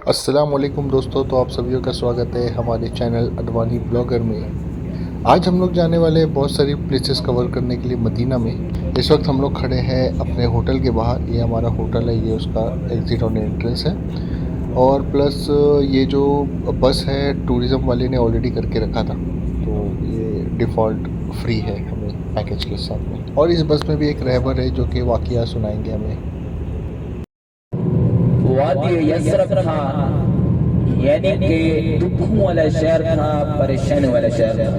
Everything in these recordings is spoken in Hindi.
अस्सलाम वालेकुम दोस्तों, तो आप सभी का स्वागत है हमारे चैनल अडवाणी ब्लॉगर में। आज हम लोग जाने वाले हैं बहुत सारी प्लेसेस कवर करने के लिए मदीना में। इस वक्त हम लोग खड़े हैं अपने होटल के बाहर। ये हमारा होटल है, ये उसका एग्ज़िट और एंट्रेंस है। और प्लस ये जो बस है टूरिज़म वाले ने ऑलरेडी करके रखा था, तो ये डिफ़ॉल्ट फ्री है हमें पैकेज के साथ में। और इस बस में भी एक रहबर है जो कि वाक़या सुनाएंगे हमें। वादी यसरफ था, यानी कि दुखों वाला शहर था, परेशानी वाला शहर था।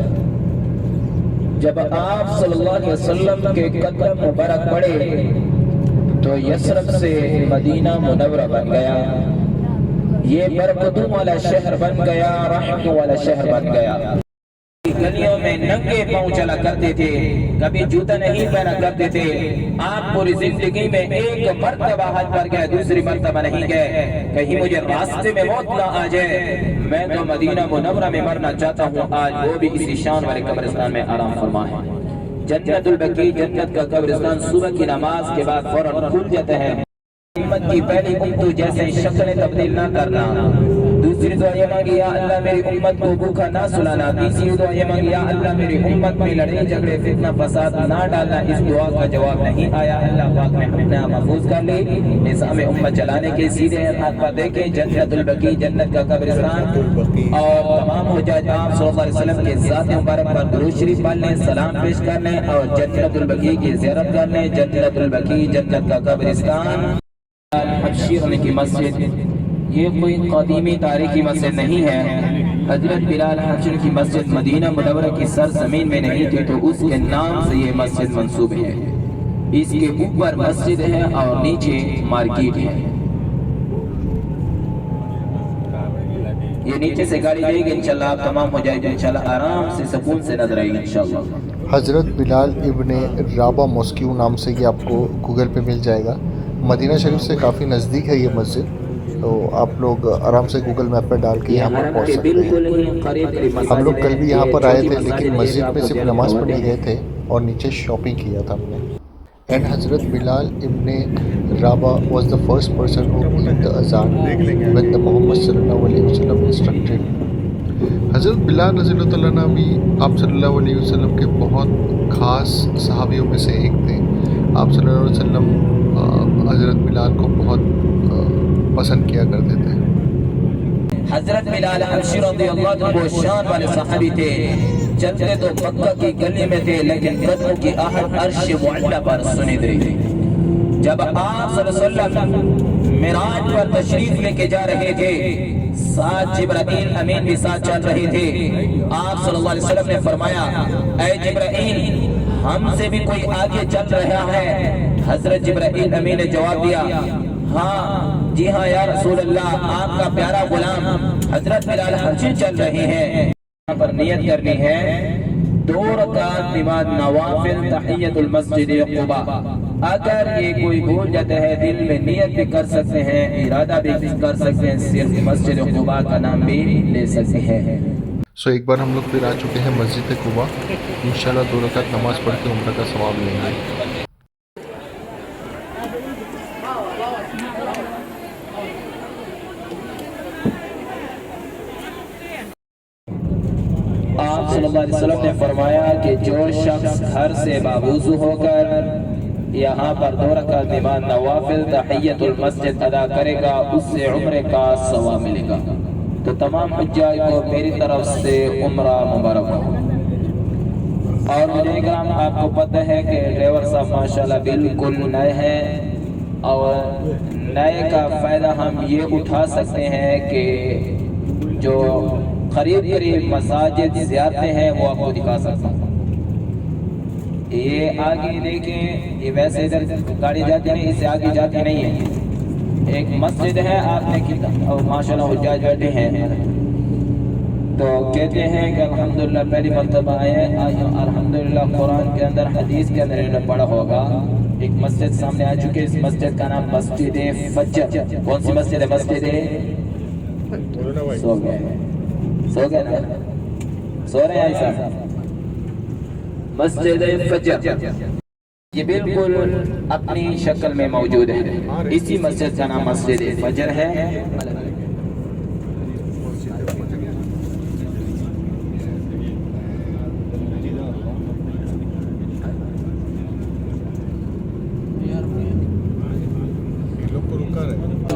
जब आप सल्लल्लाहु अलैहि वसल्लम के कदम मुबारक पड़े तो यसरफ से मदीना मुनव्वरा बन गया। ये बरकतों वाला शहर बन गया, रहमतों वाला शहर बन गया। गलियों में नंगे पांव चला करते थे, कभी जूता नहीं पहना करते थे। आप पूरी जिंदगी में एक मर्तबा हज पर गए, दूसरी मर्तबा नहीं गए। कहीं मुझे रास्ते में मौत ना आ जाए, मैं तो मदीना मुनव्वरा में मरना चाहता हूँ। आज वो भी इसी शान वाले कब्रिस्तान में आराम फरमा है। जन्नतुल बकी, जन्नत का कब्रिस्तान सुबह की नमाज के बाद फौरन खुल जाता है। उम्मत की पहली उम्मत जैसे शक्लें तब्दील ना करना। दूसरी दुआ ये मांगी, या अल्लाह मेरी उम्मत को भूखा ना सुलाना। तीसरी दुआ ये मांगी, या अल्लाह मेरी उम्मत में लड़ाई झगड़े फितना फसाद ना डालना। इस दुआ का जवाब नहीं आया। अल्लाह पाक ने अपना महफूज कर ली। निज़ाम उम्मत चलाने के सीधे हाथ पर देखे जन्नतुल बकी, जन्नत का कब्रिस्तान, और तमाम हुज्जाज आप सल्लल्लाहु अलैहि वसल्लम के ज़ात मुबारक पर दुरूद शरीफ पढ़ने, सलाम पेश करने और जन्नतुल बकी की ज़ियारत करने। जन्नतुल बकी, जन्नत का कब्रिस्तान की मस्जिद, ये कोई कदीमी तारीखी मस्जिद नहीं है। हजरत बिलाल हबशी की मस्जिद मदीना मुनव्वरा की सरजमीन में नहीं थी, तो उसके नाम से ये मस्जिद मंसूब है। इसके ऊपर मस्जिद है और नीचे मार्केट है। ये नीचे से गाड़ी जाएगी इंशाल्लाह, आप तमाम हो जाएगी इंशाल्लाह, आराम से सुकून से नजर आएगी इंशाल्लाह। हज़रत बिलाल इब्ने राबा मॉस्क्यू नाम से ये आपको गूगल पे मिल जाएगा। मदीना शरीफ से काफ़ी नज़दीक है ये मस्जिद, तो आप लोग आराम से गूगल मैप पर डाल के यहाँ पर पहुँच सकते हैं। हम लोग कल भी यहाँ पर आए थे, लेकिन मस्जिद में सिर्फ नमाज़ पढ़ने गए थे और नीचे शॉपिंग किया था हमने। And Hazrat Bilal ibne Rabah was the first person who give the azan when the Muhammad सल्लल्लाहु अलैहि वसल्लम इंस्ट्रक्टेड। हज़रत बिलाल रज़ियल्लाहु तआला अन्हु भी आप सल्लल्लाहु अलैहि वसल्लम के बहुत ख़ास सहाबियों में से एक थे। आप सल्लल्लाहु अलैहि वसल्लम हज़रत बिलाल को बहुत पसंद किया करते थे। हज़रत बिलाल हबशी रज़ियल्लाहु अन्हु शान वाले सहाबी थे। चलते तो मक्का की गली में थे, लेकिन कदमों की आहट अर्श मुअल्ला पर सुनी दी। जब आप सल्लल्लाहु अलैहि वसल्लम मिराज पर तशरीफ लेके जा रहे थे, साथ जिब्राइल अमीन भी साथ चल रहे थे। आप सल्लल्लाहु अलैहि वसल्लम ने फरमाया, ऐ जिब्राइल, हमसे भी कोई आगे चल रहा है? हजरत जिब्राइल अमीन ने जवाब दिया, हाँ जी हाँ या रसूल अल्लाह, आपका प्यारा गुलाम हजरत बिलाल हबशी चल रहे हैं। यहाँ पर नियत करनी है 2 रकात नमाज नवाफिल तहियतुल मस्जिद कुबा। अगर ये कोई भूल जाता है, दिल में नियत भी कर सकते हैं, इरादा भी कर सकते हैं, सिर्फ मस्जिद कुबा का नाम भी ले सकते हैं। सो एक बार हम लोग फिर आ चुके हैं मस्जिद कुबा। इंशाल्लाह 2 रकात नमाज़ पढ़ के उम्र का सवाब लेंगे। आप सल्लल्लाहु अलैहि वसल्लम ने फरमाया कि जो शख्स घर से बावुज़ू होकर यहाँ पर 2 रकात नमाज नवाफिल तहियतुल मस्जिद अदा करेगा, उससे उम्रे का सवाब मिलेगा। तो तमाम हुज्जाज को मेरी तरफ से उम्रा मुबारक हो। और मुझे कराम, आपको पता है कि ड्राइवर साहब माशाल्लाह बिल्कुल नए हैं, और नए का फ़ायदा हम ये उठा सकते हैं कि जो करीब करीब मसाजिद ज़ियारतें हैं वो आपको दिखा सकता हूँ। ये आगे देखें, ये वैसे इधर गाड़ी जाती नहीं, इससे आगे जाती नहीं है। एक मस्जिद है, आपने कितना और माशाल्लाह हुज्जाज बैठे हैं, तो कहते हैं कि अल्हम्दुलिल्लाह पहली मर्तबा आए हैं। अल्हम्दुलिल्लाह कुरान के अंदर, हदीस के अंदर इन्होंने पढ़ा होगा। एक मस्जिद सामने आ चुकी है, इस मस्जिद का नाम मस्जिद फज्र। कौन सी मस्जिद है? मस्जिद सो गए ना, सो रहे हैं ऐसा। मस्जिद फज्र ये बिल्कुल अपनी शक्ल में मौजूद है। इसी मस्जिद का नाम मस्जिद फज्र है।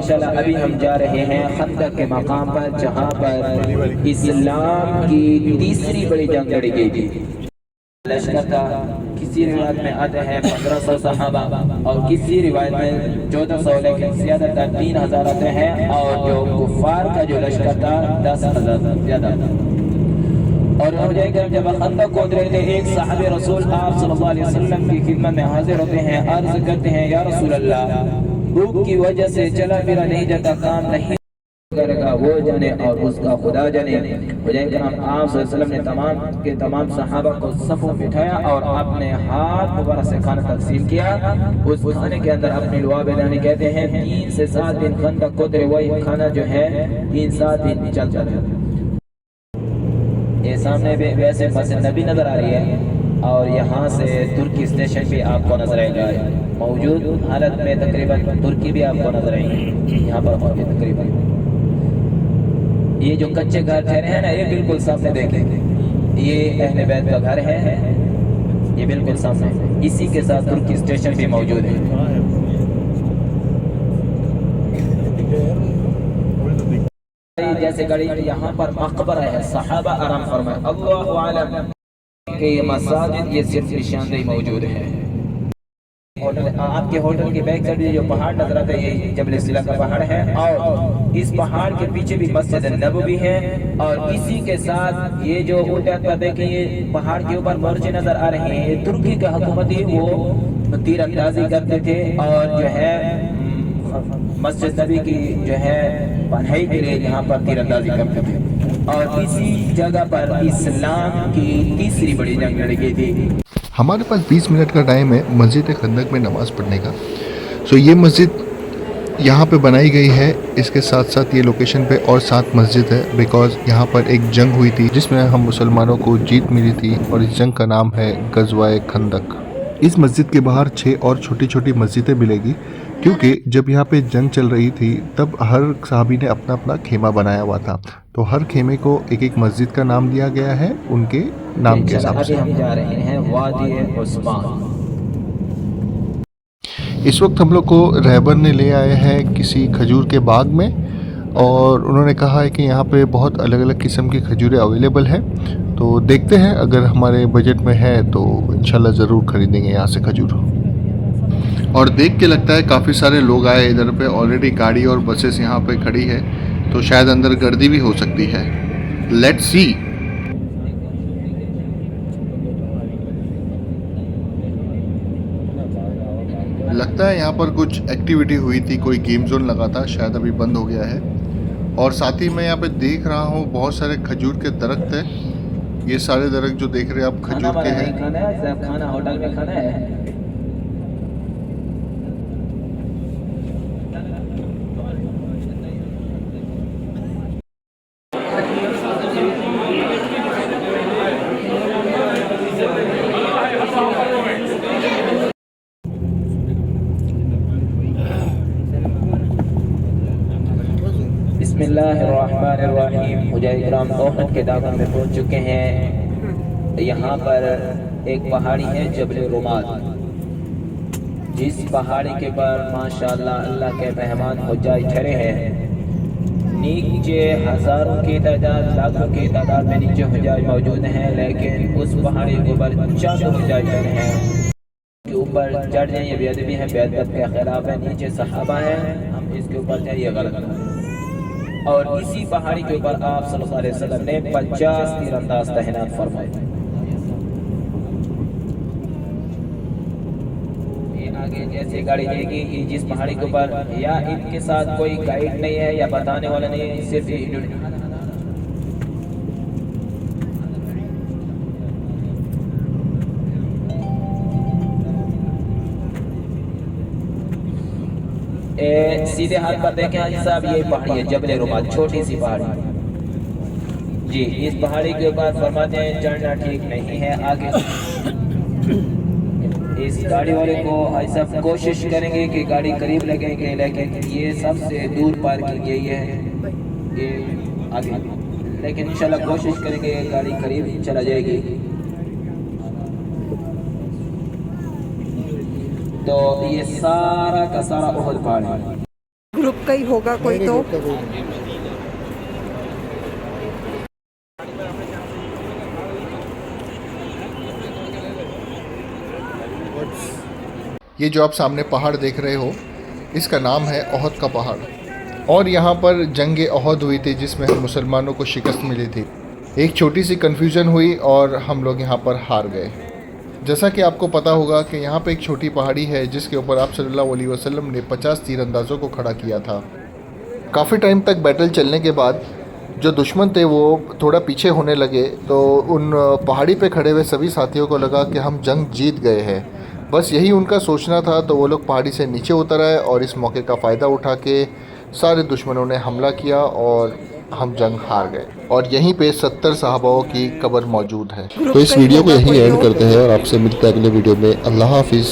इंशाल्लाह अभी हम जा रहे हैं खंदक के मकाम पर, जहाँ पर इस्लाम की तीसरी बड़ी जंग लड़ी गई थी। लश्कर का किसी रिवायत में आते हैं 1500 सहाबा और किसी रिवायत में 1400, लेकिन ज्यादातर 3000 आते हैं। और जो कुफार का जो लश्कर था 10,000 ज्यादा था। और हो जाएगा जब खंदक को उतरे थे, एक साहबे रसूल आप सल्लल्लाहु अलैहि वसल्लम की खिदमत में हाजिर होते हैं, अर्ज करते हैं या रसूल अल्लाह, भूख की वजह से चला फिरा नहीं जाता, काम नहीं करेगा, वो जाने और उसका खुदा जाने। हुजैर आप सल्लल्लाहु अलैहि वसल्लम ने तमाम के तमाम सहाबा को सफ़ों में बिठाया और अपने हाथ मुबारक से खाना तकसीम किया। उस खाने के अंदर अपने लुआब यानी कहते हैं 3 से 7 दिन खंदक को उतरे, वही खाना जो है 3-7 दिन चलता रहा। ये सामने भी वैसे मस्जिद नबी नजर आ रही है और यहाँ से तुर्की स्टेशन भी आपको नजर आएगा। मौजूद हालत में तकरीबन तुर्की भी आपको नजर आएंगे यहाँ पर मौजूद तकरीबन। ये जो कच्चे घर ठहरे हैं ना, ये बिल्कुल सामने देखें, ये अहले बैत का घर है, ये बिल्कुल सामने। इसी के साथ तुर्की स्टेशन भी मौजूद है। जैसे गाड़ी यहाँ पर मकबरा है, सहाबा आराम फरमाए, अल्लाहु आलम के ये मसाजिद ये सिर्फ निशानदेही मौजूद है। होटल, आपके होटल के बैक साइड जो पहाड़ नजर आता है ये जबल सिला का पहाड़ है और इस पहाड़ के पीछे भी मस्जिद नबवी है। और इसी के साथ ये जो उल्टा देखें, ये पहाड़ के ऊपर मोर्चे नजर आ रहे हैं, ये तुर्की का हुकूमती वो तीरंदाजी करते थे और जो है मस्जिद नबी की जो है पढ़ाई के लिए यहाँ पर तीरंदाजी करते थे। और इसी जगह पर इस्लाम की तीसरी बड़ी जंग लड़ी गई थी। हमारे पास 20 मिनट का टाइम है मस्जिद खंदक में नमाज़ पढ़ने का। सो ये मस्जिद यहाँ पे बनाई गई है, इसके साथ साथ ये लोकेशन पे और 7 मस्जिद है, बिकॉज़ यहाँ पर एक जंग हुई थी जिसमें हम मुसलमानों को जीत मिली थी और इस जंग का नाम है गज़वाए खंदक। इस मस्जिद के बाहर 6 और छोटी छोटी मस्जिदें मिलेगी, क्योंकि जब यहाँ पे जंग चल रही थी तब हर सहाबी ने अपना अपना खेमा बनाया हुआ था, तो हर खेमे को एक एक मस्जिद का नाम दिया गया है उनके नाम के हिसाब से। हम जा रहे हैं वादी उस्मान। इस वक्त हम लोग को रहबर ने ले आए हैं किसी खजूर के बाग में और उन्होंने कहा है कि यहाँ पे बहुत अलग अलग किस्म की खजूरें अवेलेबल हैं, तो देखते हैं अगर हमारे बजट में है तो इंशाल्लाह ज़रूर ख़रीदेंगे यहाँ से खजूर। और देख के लगता है काफ़ी सारे लोग आए इधर पे, ऑलरेडी गाड़ी और बसेस यहाँ पे खड़ी है, तो शायद अंदर गर्दी भी हो सकती है। Let's see. लगता है यहाँ पर कुछ एक्टिविटी हुई थी, कोई गेम जोन लगा था, शायद अभी बंद हो गया है। और साथ ही मैं यहाँ पे देख रहा हूँ बहुत सारे खजूर के दरख्त हैं। ये सारे दरख्त जो देख रहे हैं आप खजूर के हैं। खाना होटल में खाना है। बिस्मिल्लाहिर्रहमानिर्रहीम। हुजैर-ए-किराम तौहीद के दामन में पहुंच चुके हैं। यहाँ पर एक पहाड़ी है जबल रुमाल, जिस पहाड़ी के पर माशाअल्लाह अल्लाह के मेहमान हुज्जाज ठहरे हैं। नीचे हज़ारों की तादाद, लाखों की तादाद में नीचे हुज्जाज मौजूद हैं, लेकिन उस पहाड़ी के ऊपर चंद हुज्जाज ठहरे हैं। के ऊपर चढ़ जाए ये बेअदबी है, बेअदब के खिलाफ है। नीचे सहाबा है, हम इसके ऊपर जाए ये गलत है। और इसी पहाड़ी के ऊपर आप सल्लल्लाहु अलैहि वसल्लम ने 50 तीरंदाज तैनात फरमाए। ये आगे जैसे गाड़ी जाएगी, ये जिस पहाड़ी के ऊपर या इनके साथ कोई गाइड नहीं है या बताने वाला नहीं है, सिर्फ सीधे हाथ पर देखें हाजी साहब, ये पहाड़ी है जबल रुमाल, छोटी सी पहाड़ी जी। इस पहाड़ी के ऊपर फरमाते हैं चढ़ना ठीक नहीं है। आगे इस गाड़ी वाले को ऐसा कोशिश करेंगे कि गाड़ी करीब लगेंगे, लेकिन ये सबसे दूर पार्किंग यही है ये आगे, लेकिन इंशाल्लाह कोशिश करेंगे गाड़ी करीब चला जाएगी। तो ये सारा का सारा उहद पहाड़ है। ग्रुप ग्रुप का ही होगा कोई तो। ये जो आप सामने पहाड़ देख रहे हो, इसका नाम है ओहद का पहाड़। और यहाँ पर जंग ओहद हुई थी जिसमें हम मुसलमानों को शिकस्त मिली थी। एक छोटी सी कन्फ्यूज़न हुई और हम लोग यहाँ पर हार गए। जैसा कि आपको पता होगा कि यहाँ पे एक छोटी पहाड़ी है जिसके ऊपर आप सल्लल्लाहु अलैहि वसल्लम ने 50 तीरंदाजों को खड़ा किया था। काफ़ी टाइम तक बैटल चलने के बाद जो दुश्मन थे वो थोड़ा पीछे होने लगे, तो उन पहाड़ी पे खड़े हुए सभी साथियों को लगा कि हम जंग जीत गए हैं। बस यही उनका सोचना था, तो वो लोग पहाड़ी से नीचे उतर आए और इस मौके का फ़ायदा उठा के सारे दुश्मनों ने हमला किया और हम जंग हार गए। और यहीं पे 70 सहाबाओं की कब्र मौजूद है। तो इस वीडियो को यहीं एंड करते हैं और आपसे मिलते हैं अगले वीडियो में। अल्लाह हाफिज़।